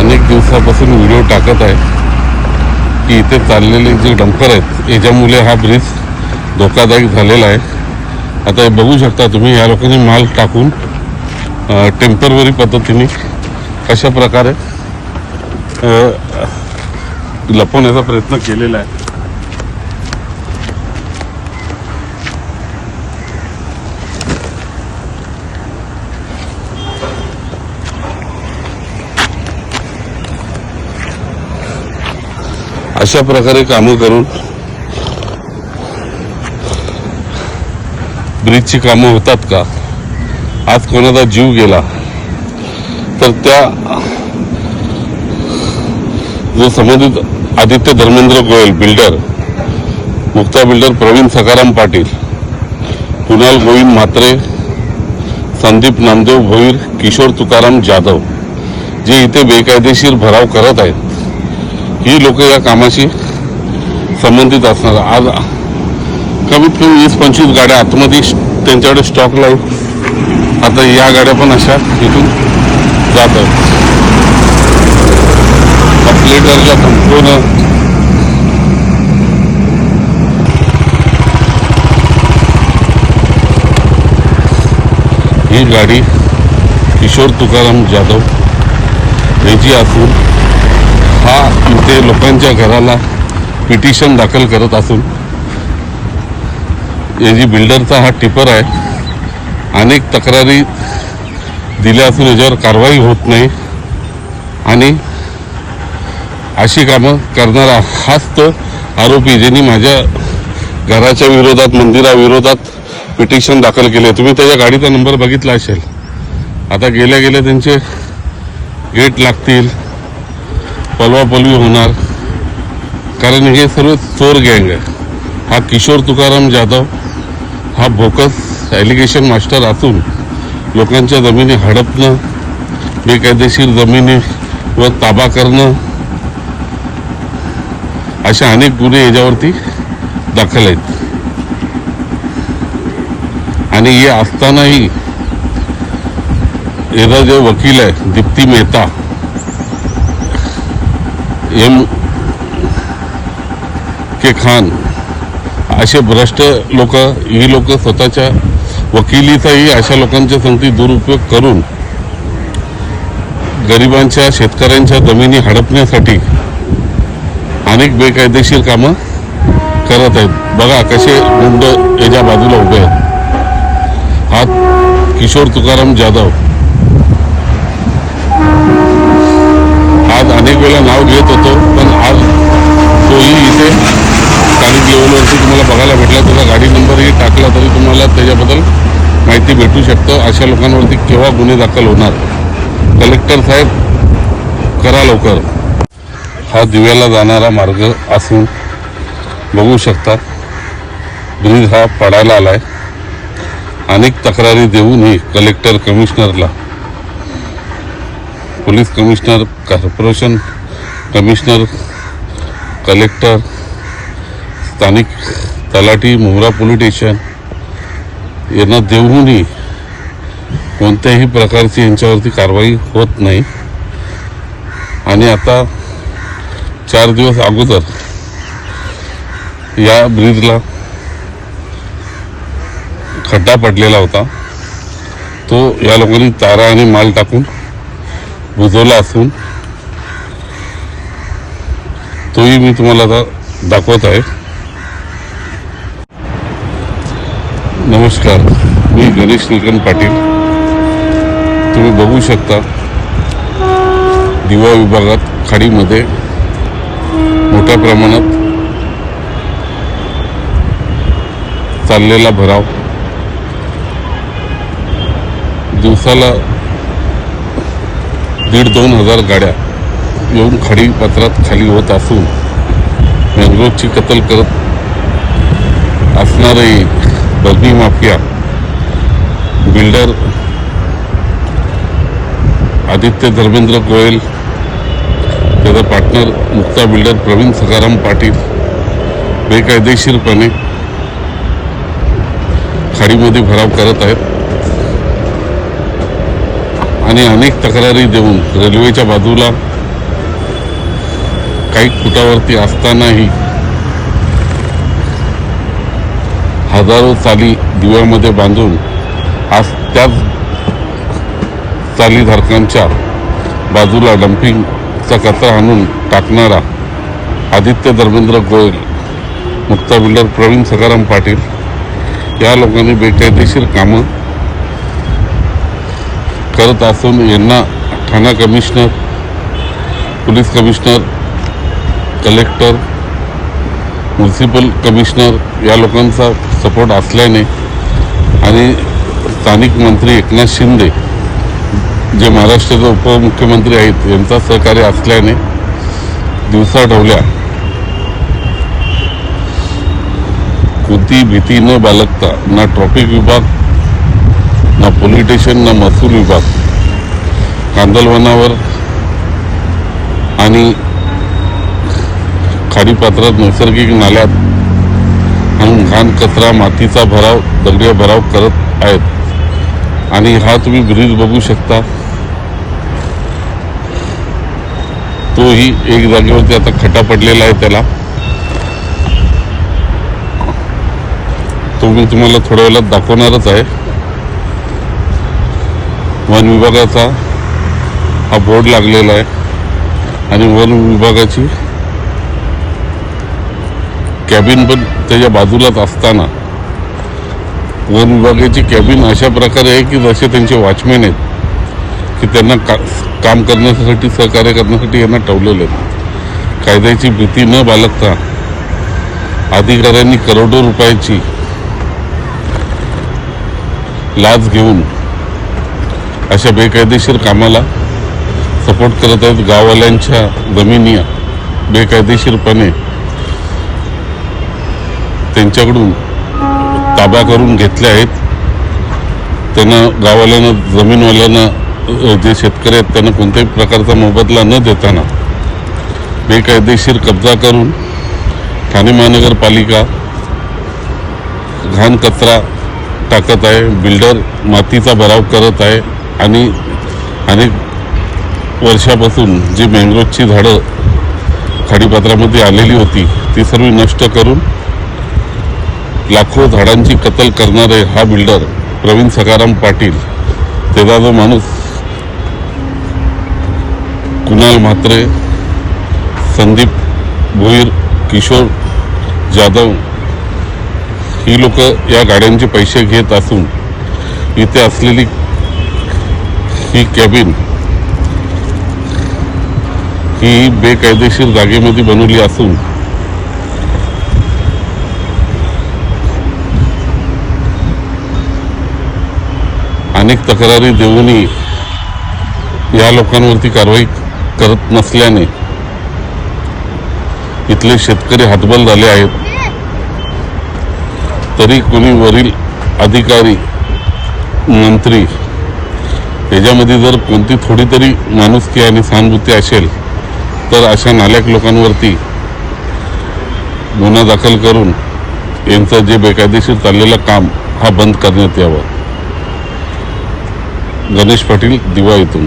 अनेक दिवसापासून व्हिडिओ टाकत आहे की इथे चाललेले जे डंपर आहेत याच्यामुळे हा ब्रिज धोकादायक झालेला आहे। आता हे बघू शकता तुम्ही, या लोकांनी माल टाकून टेम्पररी पद्धतीने कशा प्रकारे लपवण्याचा प्रयत्न केलेला आहे। अशा प्रकारे कामं करून ब्रिजची कामं होतात का? आज कोणाचा जीव गेला तर त्या जो संबंधित आदित्य धर्मेंद्र गोयल बिल्डर, मुक्ता बिल्डर प्रवीण सखाराम पाटील, कुणाल गोविंद म्हात्रे, संदीप नामदेव भोईर, किशोर तुकाराम जाधव जे इथे बेकायदेशीर भराव करत आहेत, ही लोक या कामाशी संबंधित असणार। आज कमीत कमी 20-25 गाड्या आतमध्ये त्यांच्याकडे स्टॉकला आहेत। आता या गाड्या पण अशा इथून जात आहेत। प्लेटरच्या संपूर्ण ही गाडी किशोर तुकाराम जाधव याची असून हा इथे लोकांच्या घराला पिटिशन दाखल करत असून याची बिल्डरचा हा टिपर आहे। अनेक तक्रारी दिल्या असून याच्यावर कारवाई होत नाही आणि अशी कामं करणारा हाच तो आरोपी ज्यांनी माझ्या घराच्या विरोधात, मंदिराविरोधात पिटिशन दाखल केले। तुम्ही त्याच्या गाडीचा नंबर बघितला असेल। आता गेल्या गेल्या त्यांचे गेट लागतील, पलवापलवी होणार, कारण हे सर्व चोर गँग आहे। हा किशोर तुकाराम जाधव हा बोकस ॲलिगेशन मास्टर असून लोकांच्या जमिनी हडपणं, बेकायदेशीर जमिनीवर ताबा करणं अशा अनेक गुन्हे याच्यावरती दाखल आहेत। आणि हे असतानाही याचा जे वकील आहे दीप्ती मेहता के खान, असे भ्रष्ट लोक, ही लोक स्वतःच्या वकिलीचाही अशा लोकांच्या संगती दुरुपयोग करून गरिबांच्या, शेतकऱ्यांच्या जमिनी हडपण्यासाठी अनेक बेकायदेशीर कामं करत आहेत। बघा कसे गुंड याच्या बाजूला उभे आहेत। हा किशोर तुकाराम जाधव आज अनेक वेळा नाव घेत होतो, पण आज तोही इथे स्थानिक लेवलवरती तुम्हाला बघायला भेटला। त्याचा गाडी नंबरही टाकला तरी तुम्हाला त्याच्याबद्दल माहिती भेटू शकतं। अशा लोकांवरती केव्हा गुन्हे दाखल होणार? कलेक्टर साहेब करा लवकर। हा दिव्याला जाणारा मार्ग असून बघू शकता ब्रिज हा पडायला आलाय। अनेक तक्रारी देऊनही कलेक्टर, कमिशनरला, police commissioner, corporation commissioner, collector, स्थानिक तलाठी, मुंब्रा पोलीस स्टेशन यांना देऊनही कोणत्याही प्रकारची यांच्यावरती कारवाई होत नाही। आणि आता 4 दिवस अगोदर या ब्रिजला खड्डा पडलेला होता, तो या लोकांनी तारा आणि माल टाकून बुजवला असून तोही मी तुम्हाला आता दाखवत आहे। नमस्कार, मी गणेश निकन पाटील। तुम्ही बघू शकता दिवा विभागात खाडीमध्ये मोठ्या प्रमाणात चाललेला भराव, दिवसाला 1,500-2 हजार गाड्या येऊन खाडी पात्रात खाली होत असून मॅंग्रोवची कत्तल करत असणारे बर्नी माफिया बिल्डर आदित्य धर्मेंद्र गोयल, त्याचा पार्टनर मुक्ता बिल्डर प्रवीण सखाराम पाटील बेकायदेशीरपणे खाडीमध्ये भराव करत आहेत आणि अनेक तक्रारी देऊन रेल्वेच्या बाजूला काही फुटावरती असतानाही हजारो चाली दिव्यामध्ये बांधून आज त्याच चालीधारकांच्या बाजूला डम्पिंगचा कचरा आणून टाकणारा आदित्य धर्मेंद्र गोयल, मुक्ता बिल्डर प्रवीण सखाराम पाटील या लोकांनी बेकायदेशीर कामं करत असून यांना Thane commissioner, police commissioner, collector, municipal commissioner या लोकांचा सपोर्ट असल्याने आणि स्थानिक मंत्री एकनाथ शिंदे जे महाराष्ट्राचे उपमुख्यमंत्री आहेत यांचा सहकार्य असल्याने दिवसा ढवल्या कोणती भीती न बाळगता ना ट्रॅफिक विभाग, ना पोलीस स्टेशन, ना महसूल विभाग कांदलवनावर आणि खाडीपात्रात नैसर्गिक नाल्यात आणि घाण कचरा, मातीचा भराव, दगडी भराव करत आहेत. आणि हा तुम्ही ब्रिज बघू शकता, तोही एक जागेवरती आता खड्डा पडलेला आहे. त्याला तो मी तुम्हाला थोड्या वेळात दाखवणारच आहे. वन विभागाचा हा बोर्ड लागलेला आहे आणि वन विभागाची कॅबिन पण त्याच्या बाजूलाच असताना वन विभागाची कॅबिन अशा प्रकारे आहे की जसे त्यांचे वॉचमॅन आहेत की त्यांना काम करण्यासाठी, सहकार्य करण्यासाठी यांना ठेवलेले आहेत. कायद्याची भीती न बाळगता अधिकाऱ्यांनी करोडो रुपयाची लाच घेऊन अशा बेकायदेशीर कामाला सपोर्ट करत आहेत. गाववाल्यांच्या जमिनी बेकायदेशीरपणे त्यांच्याकडून ताबा करून घेतल्या आहेत. त्यांना गाववाल्यांना, जमीनवाल्यांना, जे शेतकरी आहेत त्यांना कोणत्याही प्रकारचा मोबदला न देताना बेकायदेशीर कब्जा करून ठाणे महानगरपालिका घाण कचरा टाकत आहे. बिल्डर मातीचा भराव करत आहे आणि अनेक वर्षापासून जी मँग्रोवची झाडं खाडीपात्रामध्ये आलेली होती ती सर्व नष्ट करून लाखो झाडांची कत्तल करणारे हा बिल्डर प्रवीण सखाराम पाटील, त्याचा जो माणूस कुणाल म्हात्रे, संदीप भोईर, किशोर जाधव ही लोक या गाड्यांचे पैसे घेत असून इथे असलेली ही कॅबिन ही बेकायदेशीर जागेमध्ये बनवली असून अनेक तक्रारी देऊनही या लोकांवरती कारवाई करत नसल्याने इथले शेतकरी हतबल झाले आहेत. तरी कोणी वरील अधिकारी, मंत्री याच्यामध्ये जर कोणती थोडी तरी माणुसकी आणि सहानुभूती असेल तर अशा नालायक लोकांवरती गुन्हा दाखल करून यांचं जे बेकायदेशीर चाललेलं काम हा बंद करण्यात यावं. गणेश पाटील, दिवा येथून.